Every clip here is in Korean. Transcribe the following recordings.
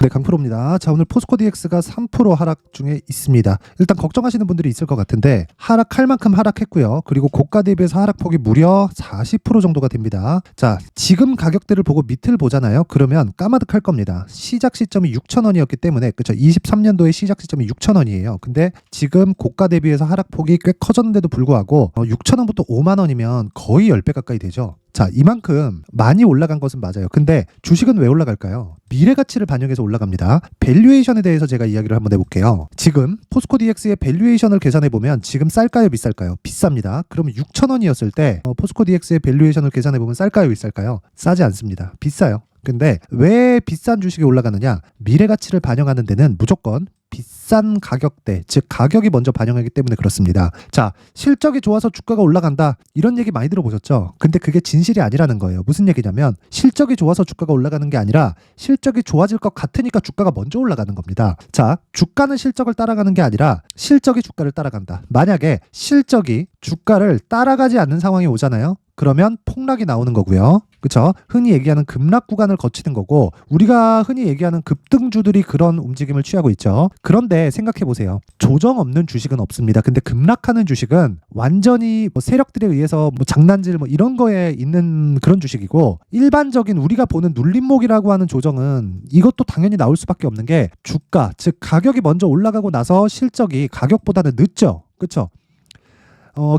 네, 강프로입니다. 자, 오늘 포스코 DX가 3% 하락 중에 있습니다. 일단 걱정하시는 분들이 있을 것 같은데 하락할 만큼 하락했고요. 그리고 고가 대비해서 하락폭이 무려 40% 정도가 됩니다. 자, 지금 가격대를 보고 밑을 보잖아요. 그러면 까마득할 겁니다. 시작 시점이 6,000원이었기 때문에, 그렇죠? 23년도에 시작 시점이 6,000원이에요. 근데 지금 고가 대비해서 하락폭이 꽤 커졌는데도 불구하고 6,000원부터 5만 원이면 거의 10배 가까이 되죠. 자, 이만큼 많이 올라간 것은 맞아요. 근데 주식은 왜 올라갈까요? 미래 가치를 반영해서 올라갑니다. 밸류에이션에 대해서 제가 이야기를 한번 해볼게요. 지금 포스코 DX의 밸류에이션을 계산해보면 지금 쌀까요, 비쌀까요? 비쌉니다. 그러면 6,000원이었을 때 포스코 DX의 밸류에이션을 계산해보면 쌀까요, 비쌀까요? 싸지 않습니다. 비싸요. 근데 왜 비싼 주식이 올라가느냐? 미래 가치를 반영하는 데는 무조건 비싼 가격대, 즉 가격이 먼저 반영하기 때문에 그렇습니다. 자, 실적이 좋아서 주가가 올라간다, 이런 얘기 많이 들어보셨죠? 근데 그게 진실이 아니라는 거예요. 무슨 얘기냐면 실적이 좋아서 주가가 올라가는 게 아니라 실적이 좋아질 것 같으니까 주가가 먼저 올라가는 겁니다. 자, 주가는 실적을 따라가는 게 아니라 실적이 주가를 따라간다. 만약에 실적이 주가를 따라가지 않는 상황이 오잖아요. 그러면 폭락이 나오는 거고요. 그렇죠? 흔히 얘기하는 급락 구간을 거치는 거고, 우리가 흔히 얘기하는 급등주들이 그런 움직임을 취하고 있죠. 그런데 생각해 보세요. 조정 없는 주식은 없습니다. 근데 급락하는 주식은 완전히 세력들에 의해서 장난질 이런 거에 있는 그런 주식이고, 일반적인 우리가 보는 눌림목이라고 하는 조정은 이것도 당연히 나올 수밖에 없는 게 주가, 즉 가격이 먼저 올라가고 나서 실적이 가격보다는 늦죠. 그렇죠?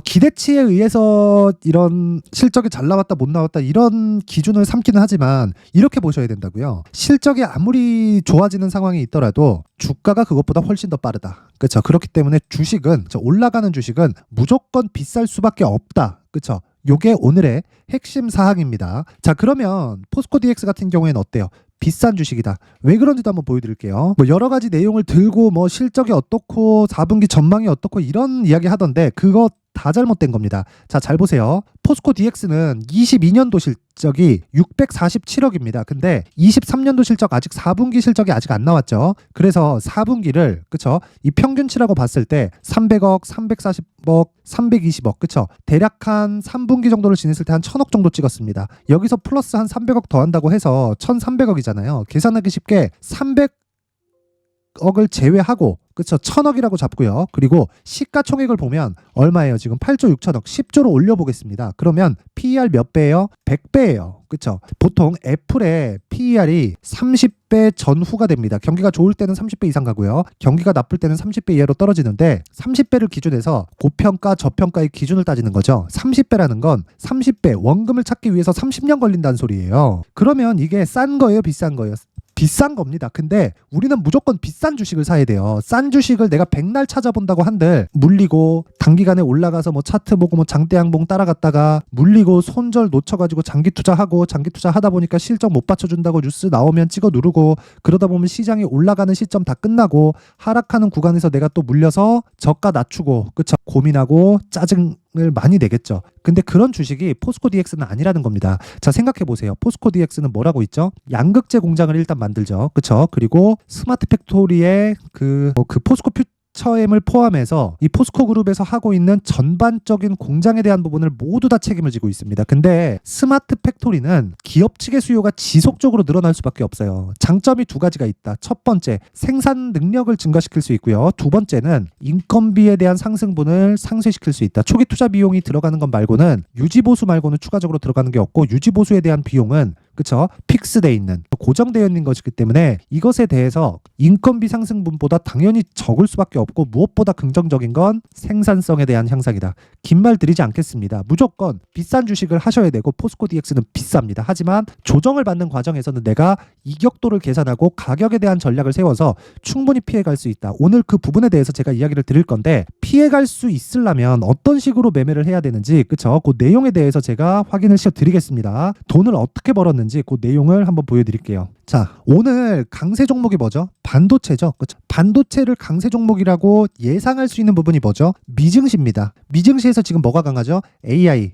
기대치에 의해서 이런 실적이 잘 나왔다 못 나왔다 이런 기준을 삼기는 하지만 이렇게 보셔야 된다고요. 실적이 아무리 좋아지는 상황이 있더라도 주가가 그것보다 훨씬 더 빠르다. 그렇죠? 그렇기 때문에 주식은, 올라가는 주식은 무조건 비쌀 수밖에 없다. 그렇죠? 요게 오늘의 핵심 사항입니다. 자, 그러면 포스코 DX 같은 경우에는 어때요? 비싼 주식이다. 왜 그런지도 한번 보여드릴게요. 여러 가지 내용을 들고 실적이 어떻고 4분기 전망이 어떻고 이런 이야기 하던데 그거 다 잘못된 겁니다. 자, 잘 보세요. 포스코 DX는 22년도 실적이 647억입니다. 근데 23년도 실적 아직 4분기 실적이 아직 안 나왔죠. 그래서 4분기를, 그쵸? 이 평균치라고 봤을 때 300억, 340억, 320억, 그쵸? 대략 한 3분기 정도를 지냈을 때 한 1,000억 정도 찍었습니다. 여기서 플러스 한 300억 더한다고 해서 1,300억이잖아요. 계산하기 쉽게 300억을 제외하고, 그쵸? 1,000억이라고 잡고요. 그리고 시가총액을 보면 얼마예요? 지금 8조 6천억, 10조로 올려보겠습니다. 그러면 PER 몇 배예요? 100배예요. 그쵸? 보통 애플의 PER이 30배 전후가 됩니다. 경기가 좋을 때는 30배 이상 가고요. 경기가 나쁠 때는 30배 이하로 떨어지는데 30배를 기준해서 고평가, 저평가의 기준을 따지는 거죠. 30배라는 건 30배, 원금을 찾기 위해서 30년 걸린다는 소리예요. 그러면 이게 싼 거예요? 비싼 거예요? 비싼 겁니다. 근데 우리는 무조건 비싼 주식을 사야 돼요. 싼 주식을 내가 백날 찾아본다고 한들 물리고 단기간에 올라가서 차트 보고 장대양봉 따라갔다가 물리고 손절 놓쳐가지고 장기 투자하고 장기 투자하다 보니까 실적 못 받쳐준다고 뉴스 나오면 찍어 누르고 그러다 보면 시장이 올라가는 시점 다 끝나고 하락하는 구간에서 내가 또 물려서 저가 낮추고, 그쵸? 고민하고 짜증을 많이 내겠죠. 근데 그런 주식이 포스코 DX는 아니라는 겁니다. 자, 생각해 보세요. 포스코 DX는 뭐라고 있죠? 양극재 공장을 일단 만들죠. 그쵸? 그리고 스마트 팩토리의 그 포스코 퓨처엠을 포함해서 이 포스코 그룹에서 하고 있는 전반적인 공장에 대한 부분을 모두 다 책임을 지고 있습니다. 근데 스마트 팩토리는 기업 측의 수요가 지속적으로 늘어날 수밖에 없어요. 장점이 두 가지가 있다. 첫 번째, 생산 능력을 증가시킬 수 있고요. 두 번째는 인건비에 대한 상승분을 상쇄시킬 수 있다. 초기 투자 비용이 들어가는 것 말고는, 유지보수 말고는 추가적으로 들어가는 게 없고, 유지보수에 대한 비용은, 그쵸? 픽스되어 있는, 고정되어 있는 것이기 때문에 이것에 대해서 인건비 상승분보다 당연히 적을 수밖에 없고, 무엇보다 긍정적인 건 생산성에 대한 향상이다. 긴 말 드리지 않겠습니다. 무조건 비싼 주식을 하셔야 되고 포스코 DX는 비쌉니다. 하지만 조정을 받는 과정에서는 내가 이격도를 계산하고 가격에 대한 전략을 세워서 충분히 피해갈 수 있다. 오늘 그 부분에 대해서 제가 이야기를 드릴 건데, 피해갈 수 있으려면 어떤 식으로 매매를 해야 되는지, 그쵸? 그 내용에 대해서 제가 확인을 시켜드리겠습니다. 돈을 어떻게 벌었는지 그 내용을 한번 보여드릴게요. 자, 오늘 강세 종목이 뭐죠? 반도체죠. 그렇죠? 반도체를 강세 종목이라고 예상할 수 있는 부분이 뭐죠? 미증시입니다. 미증시에서 지금 뭐가 강하죠? AI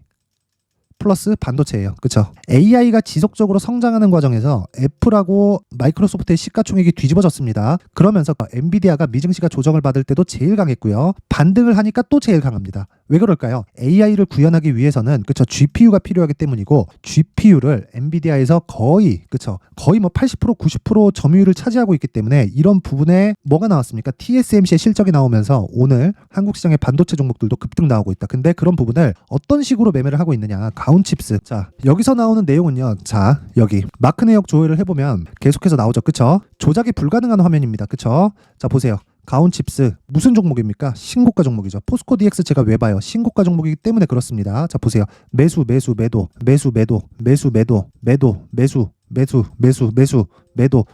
플러스 반도체예요. 그렇죠? AI가 지속적으로 성장하는 과정에서 애플하고 마이크로소프트의 시가총액이 뒤집어졌습니다. 그러면서 엔비디아가 미증시가 조정을 받을 때도 제일 강했고요. 반등을 하니까 또 제일 강합니다. 왜 그럴까요? AI를 구현하기 위해서는 그쵸 GPU가 필요하기 때문이고 GPU를 엔비디아에서 거의 뭐 80% 90% 점유율을 차지하고 있기 때문에 이런 부분에 뭐가 나왔습니까? TSMC의 실적이 나오면서 오늘 한국 시장의 반도체 종목들도 급등 나오고 있다. 근데 그런 부분을 어떤 식으로 매매를 하고 있느냐? 가온칩스. 자, 여기서 나오는 내용은요. 자, 여기 마크 내역 조회를 해보면 계속해서 나오죠. 그쵸? 조작이 불가능한 화면입니다. 그쵸? 자, 보세요. 가온칩스 무슨 종목입니까? 신고가 종목이죠. 포스코 DX 제가 왜 봐요? 신고가 종목이기 때문에 그렇습니다. 자, 보세요. 매수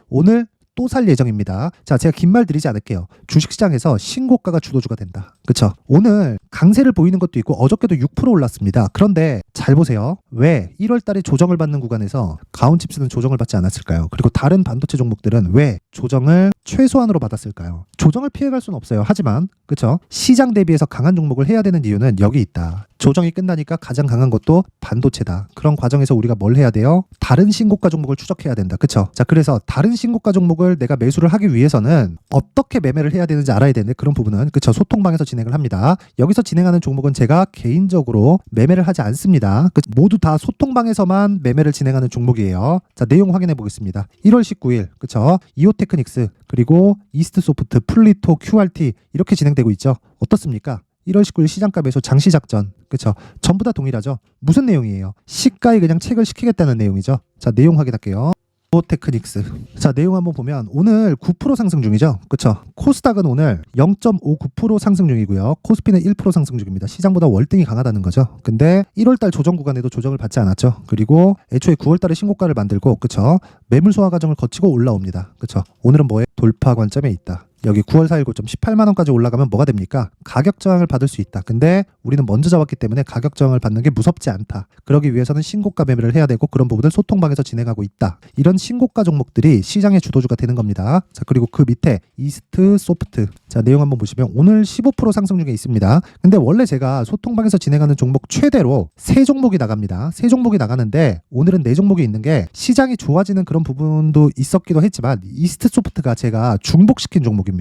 오늘 또 살 예정입니다. 자, 제가 긴 말 드리지 않을게요. 주식시장에서 신고가가 주도주가 된다. 그쵸? 오늘 강세를 보이는 것도 있고 어저께도 6% 올랐습니다. 그런데 잘 보세요. 왜 1월 달에 조정을 받는 구간에서 가온칩스는 조정을 받지 않았을까요? 그리고 다른 반도체 종목들은 왜 조정을 최소한으로 받았을까요? 조정을 피해갈 수는 없어요. 하지만 그쵸? 시장 대비해서 강한 종목을 해야 되는 이유는 여기 있다. 조정이 끝나니까 가장 강한 것도 반도체다. 그런 과정에서 우리가 뭘 해야 돼요? 다른 신고가 종목을 추적해야 된다. 그쵸? 자, 그래서 다른 신고가 종목을 내가 매수를 하기 위해서는 어떻게 매매를 해야 되는지 알아야 되는데 그런 부분은 그쵸? 소통방에서 진행을 합니다. 여기서 진행하는 종목은 제가 개인적으로 매매를 하지 않습니다. 모두 다 소통방에서만 매매를 진행하는 종목이에요. 자, 내용 확인해 보겠습니다. 1월 19일 그쵸? 이오테크닉스 그리고 이스트소프트, 플리토, QRT 이렇게 진행되고 있죠. 어떻습니까? 1월 19일 시장가 매수 장시 작전. 그쵸? 전부 다 동일하죠. 무슨 내용이에요? 시가에 그냥 책을 시키겠다는 내용이죠. 자, 내용 확인할게요. 이오테크닉스. 자, 내용 한번 보면 오늘 9% 상승 중이죠. 그쵸? 코스닥은 오늘 0.59% 상승 중이고요. 코스피는 1% 상승 중입니다. 시장보다 월등히 강하다는 거죠. 근데 1월달 조정 구간에도 조정을 받지 않았죠. 그리고 애초에 9월달에 신고가를 만들고 그쵸? 매물 소화 과정을 거치고 올라옵니다. 그쵸? 오늘은 뭐에 돌파 관점에 있다. 여기 9월 4일 고점 18만 원까지 올라가면 뭐가 됩니까? 가격 저항을 받을 수 있다. 근데 우리는 먼저 잡았기 때문에 가격 저항을 받는 게 무섭지 않다. 그러기 위해서는 신고가 매매를 해야 되고 그런 부분을 소통방에서 진행하고 있다. 이런 신고가 종목들이 시장의 주도주가 되는 겁니다. 자, 그리고 그 밑에 이스트 소프트. 자, 내용 한번 보시면 오늘 15% 상승 중에 있습니다. 근데 원래 제가 소통방에서 진행하는 종목 최대로 3종목이 나갑니다. 3종목이 나가는데 오늘은 4종목이 있는 게 시장이 좋아지는 그런 부분도 있었기도 했지만 이스트 소프트가 제가 중복시킨 종목입니다.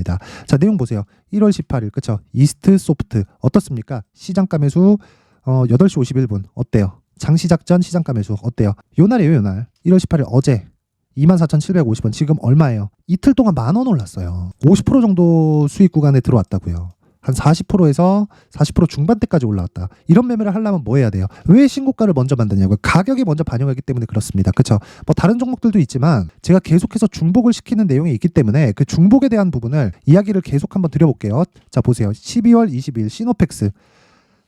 자, 내용 보세요. 1월 18일 그쵸? 이스트 소프트 어떻습니까? 시장가 매수 8시 51분 어때요? 장시작전 시장가 매수 어때요? 요 날이에요. 요 날 1월 18일 어제 24,750원 지금 얼마예요? 이틀 동안 10,000원 올랐어요. 50% 정도 수익 구간에 들어왔다고요. 한 40%에서 40% 중반대까지 올라왔다. 이런 매매를 하려면 뭐 해야 돼요? 왜 신고가를 먼저 만드냐고요? 가격이 먼저 반영하기 때문에 그렇습니다. 그렇죠? 뭐 다른 종목들도 있지만 제가 계속해서 중복을 시키는 내용이 있기 때문에 그 중복에 대한 부분을 이야기를 계속 한번 드려볼게요. 자, 보세요. 12월 20일 시노펙스.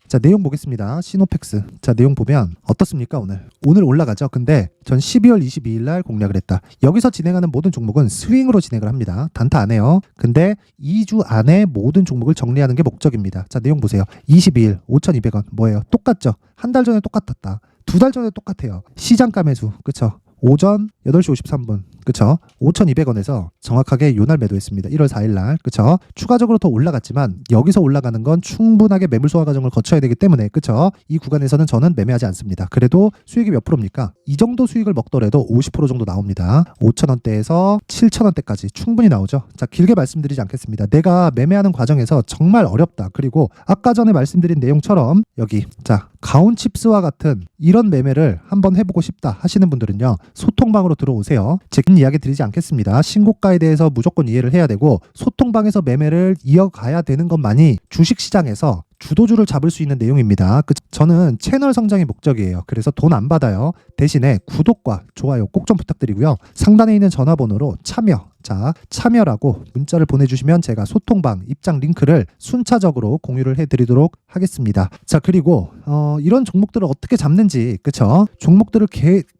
자, 내용 보겠습니다. 시노펙스. 자, 내용 보면 어떻습니까? 오늘 올라가죠. 근데 전 12월 22일 날 공략을 했다. 여기서 진행하는 모든 종목은 스윙으로 진행을 합니다. 단타 안 해요. 근데 2주 안에 모든 종목을 정리하는 게 목적입니다. 자, 내용 보세요. 22일 5,200원 뭐예요? 똑같죠? 한 달 전에 똑같았다. 2달 전에 똑같아요. 시장가 매수. 그쵸? 오전 8시 53분. 그쵸? 5,200원에서 정확하게 요날 매도했습니다. 1월 4일 날. 그쵸? 추가적으로 더 올라갔지만 여기서 올라가는 건 충분하게 매물 소화 과정을 거쳐야 되기 때문에 그쵸? 이 구간에서는 저는 매매하지 않습니다. 그래도 수익이 몇 프로입니까? 이 정도 수익을 먹더라도 50% 정도 나옵니다. 5,000원대에서 7,000원대까지 충분히 나오죠. 자, 길게 말씀드리지 않겠습니다. 내가 매매하는 과정에서 정말 어렵다. 그리고 아까 전에 말씀드린 내용처럼 여기 자, 가온칩스와 같은 이런 매매를 한번 해보고 싶다 하시는 분들은요. 소통방으로 들어오세요. 긴 이야기 드리지 않겠습니다. 신고가에 대해서 무조건 이해를 해야 되고 소통방에서 매매를 이어가야 되는 것만이 주식시장에서 주도주를 잡을 수 있는 내용입니다. 저는 채널 성장이 목적이에요. 그래서 돈 안 받아요. 대신에 구독과 좋아요 꼭 좀 부탁드리고요. 상단에 있는 전화번호로 참여라고 문자를 보내주시면 제가 소통방 입장 링크를 순차적으로 공유를 해드리도록 하겠습니다. 자, 그리고 이런 종목들을 어떻게 잡는지 그쵸? 종목들을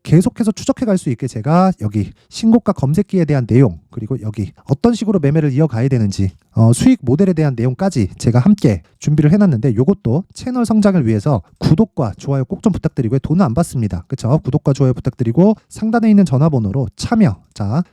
계속해서 추적해 갈 수 있게 제가 여기 신고가 검색기에 대한 내용 그리고 여기 어떤 식으로 매매를 이어가야 되는지 수익 모델에 대한 내용까지 제가 함께 준비를 해놨는데 요것도 채널 성장을 위해서 구독과 좋아요 꼭 좀 부탁드리고요. 돈은 안 받습니다. 그쵸? 구독과 좋아요 부탁드리고 상단에 있는 전화번호로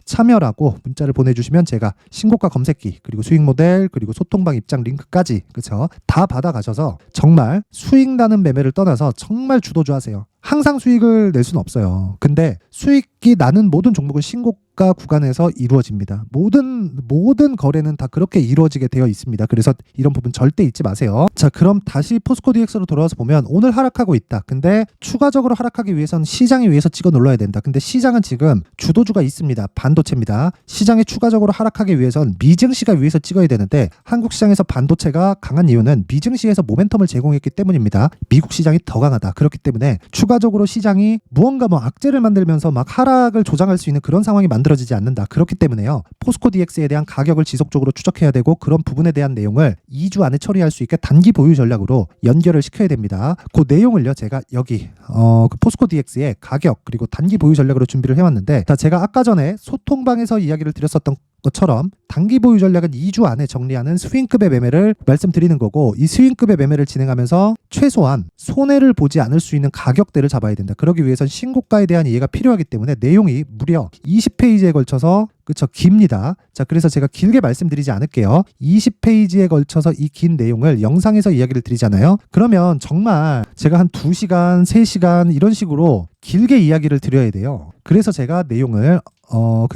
참여라고 문자를 보내주시면 제가 신고가 검색기 그리고 수익 모델 그리고 소통방 입장 링크까지 그쵸? 다 받아가셔서 정말 수익 나는 매매를 떠나서 정말 주도주 하세요. 항상 수익을 낼 수는 없어요. 근데 수익이 나는 모든 종목은 신고가 구간에서 이루어집니다. 모든 거래는 다 그렇게 이루어지게 되어 있습니다. 그래서 이런 부분 절대 잊지 마세요. 자, 그럼 다시 포스코 DX로 돌아와서 보면 오늘 하락하고 있다. 근데 추가적으로 하락하기 위해서는 시장에 위해서 찍어 눌러야 된다. 근데 시장은 지금 주도주가 있습니다. 반도체입니다. 시장이 추가적으로 하락하기 위해서는 미증시가 위에서 찍어야 되는데 한국 시장에서 반도체가 강한 이유는 미증시에서 모멘텀을 제공했기 때문입니다. 미국 시장이 더 강하다. 그렇기 때문에 추가적으로 시장이 무언가 악재를 만들면서 막 하락을 조장할 수 있는 그런 상황이 만들어지지 않는다. 그렇기 때문에요. 포스코 DX에 대한 가격을 지속적으로 추적해야 되고 그런 부분에 대한 내용을 2주 안에 처리할 수 있게 단기 보유 전략으로 연결을 시켜야 됩니다. 그 내용을요. 제가 여기 그 포스코 DX의 가격 그리고 단기 보유 전략으로 준비를 해왔는데 자, 제가 아까 전에 소통방에서 이야기를 드렸었던 것처럼 단기 보유 전략은 2주 안에 정리하는 스윙급의 매매를 말씀드리는 거고 이 스윙급의 매매를 진행하면서 최소한 손해를 보지 않을 수 있는 가격대를 잡아야 된다. 그러기 위해선 신고가에 대한 이해가 필요하기 때문에 내용이 무려 20페이지에 걸쳐서 깁니다. 자, 그래서 제가 길게 말씀드리지 않을게요. 20페이지에 걸쳐서 이 긴 내용을 영상에서 이야기를 드리잖아요. 그러면 정말 제가 한 2시간, 3시간 이런 식으로 길게 이야기를 드려야 돼요. 그래서 제가 내용을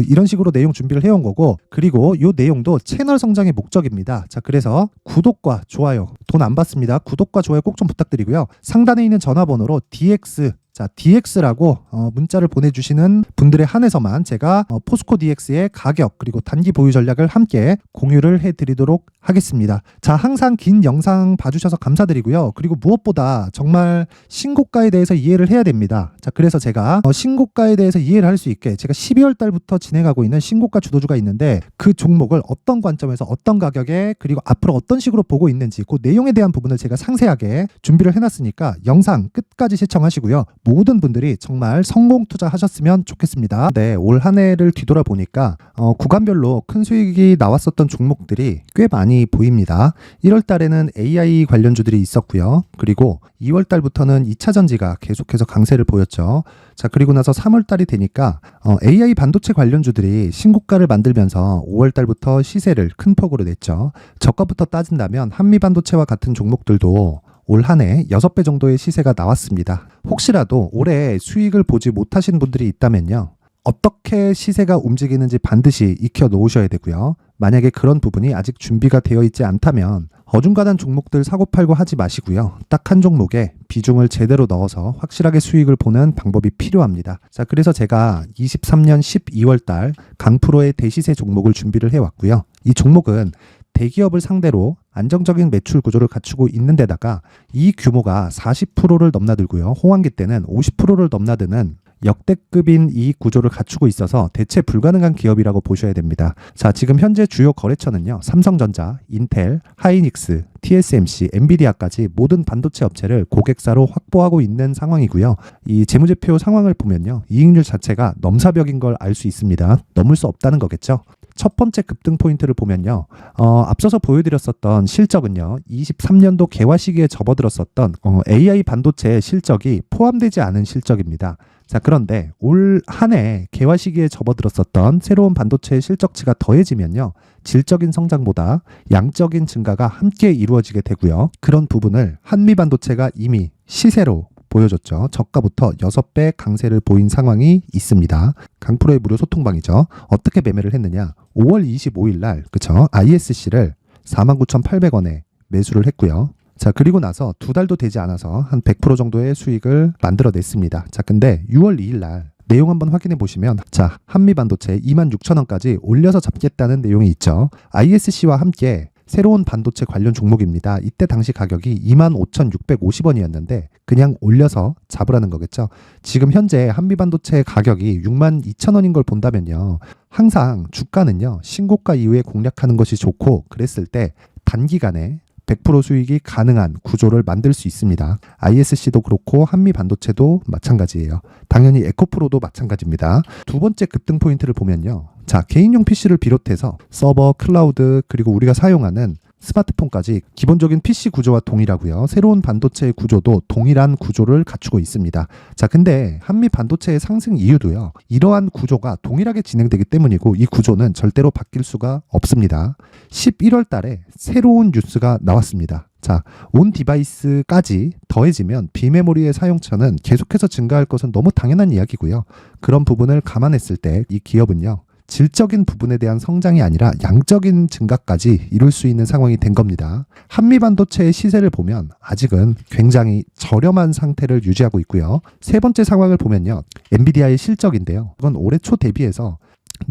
이런 식으로 내용 준비를 해온 거고 그리고 이 내용도 채널 성장의 목적입니다. 자, 그래서 구독과 좋아요 돈 안 받습니다. 구독과 좋아요 꼭 좀 부탁드리고요. 상단에 있는 전화번호로 DX DX라고 문자를 보내주시는 분들에 한해서만 제가 포스코 DX의 가격 그리고 단기 보유 전략을 함께 공유를 해드리도록 하겠습니다. 자, 항상 긴 영상 봐주셔서 감사드리고요. 그리고 무엇보다 정말 신고가에 대해서 이해를 해야 됩니다. 자, 그래서 제가 신고가에 대해서 이해를 할 수 있게 제가 12월 달부터 진행하고 있는 신고가 주도주가 있는데 그 종목을 어떤 관점에서 어떤 가격에 그리고 앞으로 어떤 식으로 보고 있는지 그 내용에 대한 부분을 제가 상세하게 준비를 해놨으니까 영상 끝까지 시청하시고요. 모든 분들이 정말 성공 투자하셨으면 좋겠습니다. 네, 올 한 해를 뒤돌아보니까 구간별로 큰 수익이 나왔었던 종목들이 꽤 많이 보입니다. 1월 달에는 AI 관련주들이 있었고요. 그리고 2월 달부터는 2차 전지가 계속해서 강세를 보였죠. 자, 그리고 나서 3월 달이 되니까 AI 반도체 관련주들이 신고가를 만들면서 5월 달부터 시세를 큰 폭으로 냈죠. 저가부터 따진다면 한미 반도체와 같은 종목들도 올 한 해 6배 정도의 시세가 나왔습니다. 혹시라도 올해 수익을 보지 못하신 분들이 있다면요. 어떻게 시세가 움직이는지 반드시 익혀 놓으셔야 되고요. 만약에 그런 부분이 아직 준비가 되어 있지 않다면 어중간한 종목들 사고팔고 하지 마시고요. 딱 한 종목에 비중을 제대로 넣어서 확실하게 수익을 보는 방법이 필요합니다. 자, 그래서 제가 23년 12월 달 강프로의 대시세 종목을 준비를 해왔고요. 이 종목은 대기업을 상대로 안정적인 매출 구조를 갖추고 있는 데다가 이 규모가 40%를 넘나들고요. 호황기 때는 50%를 넘나드는 역대급인 이익 구조를 갖추고 있어서 대체 불가능한 기업이라고 보셔야 됩니다. 자, 지금 현재 주요 거래처는요. 삼성전자, 인텔, 하이닉스, TSMC, 엔비디아까지 모든 반도체 업체를 고객사로 확보하고 있는 상황이고요. 이 재무제표 상황을 보면요. 이익률 자체가 넘사벽인 걸 알 수 있습니다. 넘을 수 없다는 거겠죠. 첫 번째 급등 포인트를 보면요. 앞서서 보여드렸었던 실적은요. 23년도 개화 시기에 접어들었었던 AI 반도체의 실적이 포함되지 않은 실적입니다. 자, 그런데 올 한 해 개화 시기에 접어들었었던 새로운 반도체의 실적치가 더해지면요. 질적인 성장보다 양적인 증가가 함께 이루어지게 되고요. 그런 부분을 한미 반도체가 이미 시세로 보여줬죠. 저가부터 6배 강세를 보인 상황이 있습니다. 강프로의 무료 소통방이죠. 어떻게 매매를 했느냐. 5월 25일 날 그쵸? ISC를 49,800원에 매수를 했고요. 자, 그리고 나서 2달도 되지 않아서 한 100% 정도의 수익을 만들어냈습니다. 자, 근데 6월 2일 날 내용 한번 확인해 보시면 자, 한미반도체 26,000원까지 올려서 잡겠다는 내용이 있죠. ISC와 함께 새로운 반도체 관련 종목입니다. 이때 당시 가격이 25,650원이었는데 그냥 올려서 잡으라는 거겠죠. 지금 현재 한미반도체 가격이 62,000원인 걸 본다면요. 항상 주가는요. 신고가 이후에 공략하는 것이 좋고 그랬을 때 단기간에 100% 수익이 가능한 구조를 만들 수 있습니다. ISC도 그렇고 한미 반도체도 마찬가지예요. 당연히 에코프로도 마찬가지입니다. 두 번째 급등 포인트를 보면요. 자, 개인용 PC를 비롯해서 서버, 클라우드 그리고 우리가 사용하는 스마트폰까지 기본적인 PC 구조와 동일하고요. 새로운 반도체의 구조도 동일한 구조를 갖추고 있습니다. 자, 근데 한미 반도체의 상승 이유도요. 이러한 구조가 동일하게 진행되기 때문이고 이 구조는 절대로 바뀔 수가 없습니다. 11월 달에 새로운 뉴스가 나왔습니다. 자, 온 디바이스까지 더해지면 비메모리의 사용처는 계속해서 증가할 것은 너무 당연한 이야기고요. 그런 부분을 감안했을 때 이 기업은요. 질적인 부분에 대한 성장이 아니라 양적인 증가까지 이룰 수 있는 상황이 된 겁니다. 한미 반도체의 시세를 보면 아직은 굉장히 저렴한 상태를 유지하고 있고요. 세 번째 상황을 보면요. 엔비디아의 실적인데요. 이건 올해 초 대비해서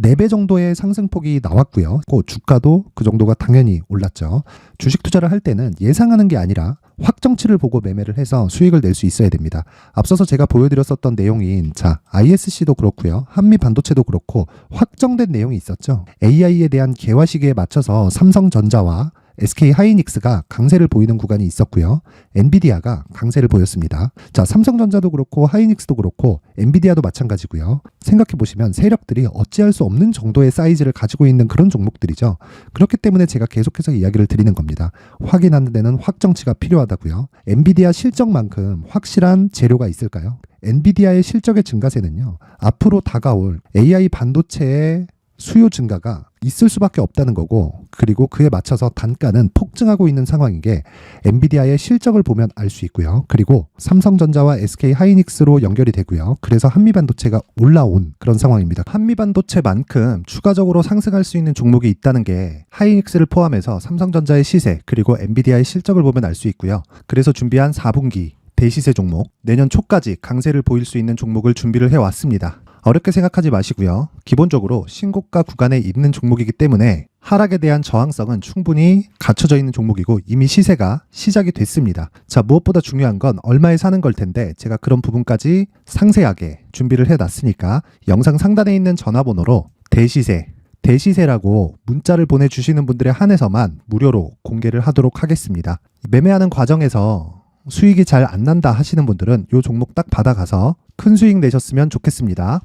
4배 정도의 상승폭이 나왔고요. 그 주가도 그 정도가 당연히 올랐죠. 주식 투자를 할 때는 예상하는 게 아니라 확정치를 보고 매매를 해서 수익을 낼 수 있어야 됩니다. 앞서서 제가 보여드렸었던 내용인 ISC도 그렇고요. 한미 반도체도 그렇고 확정된 내용이 있었죠. AI에 대한 개화 시기에 맞춰서 삼성전자와 SK 하이닉스가 강세를 보이는 구간이 있었고요. 엔비디아가 강세를 보였습니다. 자, 삼성전자도 그렇고 하이닉스도 그렇고 엔비디아도 마찬가지고요. 생각해 보시면 세력들이 어찌할 수 없는 정도의 사이즈를 가지고 있는 그런 종목들이죠. 그렇기 때문에 제가 계속해서 이야기를 드리는 겁니다. 확인하는 데는 확정치가 필요하다고요. 엔비디아 실적만큼 확실한 재료가 있을까요? 엔비디아의 실적의 증가세는요. 앞으로 다가올 AI 반도체의 수요 증가가 있을 수밖에 없다는 거고, 그리고 그에 맞춰서 단가는 폭증하고 있는 상황인 게 엔비디아의 실적을 보면 알 수 있고요. 그리고 삼성전자와 SK 하이닉스로 연결이 되고요. 그래서 한미반도체가 올라온 그런 상황입니다. 한미반도체만큼 추가적으로 상승할 수 있는 종목이 있다는 게 하이닉스를 포함해서 삼성전자의 시세 그리고 엔비디아의 실적을 보면 알 수 있고요. 그래서 준비한 4분기 대시세 종목, 내년 초까지 강세를 보일 수 있는 종목을 준비를 해왔습니다. 어렵게 생각하지 마시고요. 기본적으로 신고가 구간에 있는 종목이기 때문에 하락에 대한 저항성은 충분히 갖춰져 있는 종목이고 이미 시세가 시작이 됐습니다. 자, 무엇보다 중요한 건 얼마에 사는 걸 텐데 제가 그런 부분까지 상세하게 준비를 해놨으니까 영상 상단에 있는 전화번호로 대시세라고 문자를 보내주시는 분들에 한해서만 무료로 공개를 하도록 하겠습니다. 매매하는 과정에서 수익이 잘 안 난다 하시는 분들은 이 종목 딱 받아가서 큰 수익 내셨으면 좋겠습니다.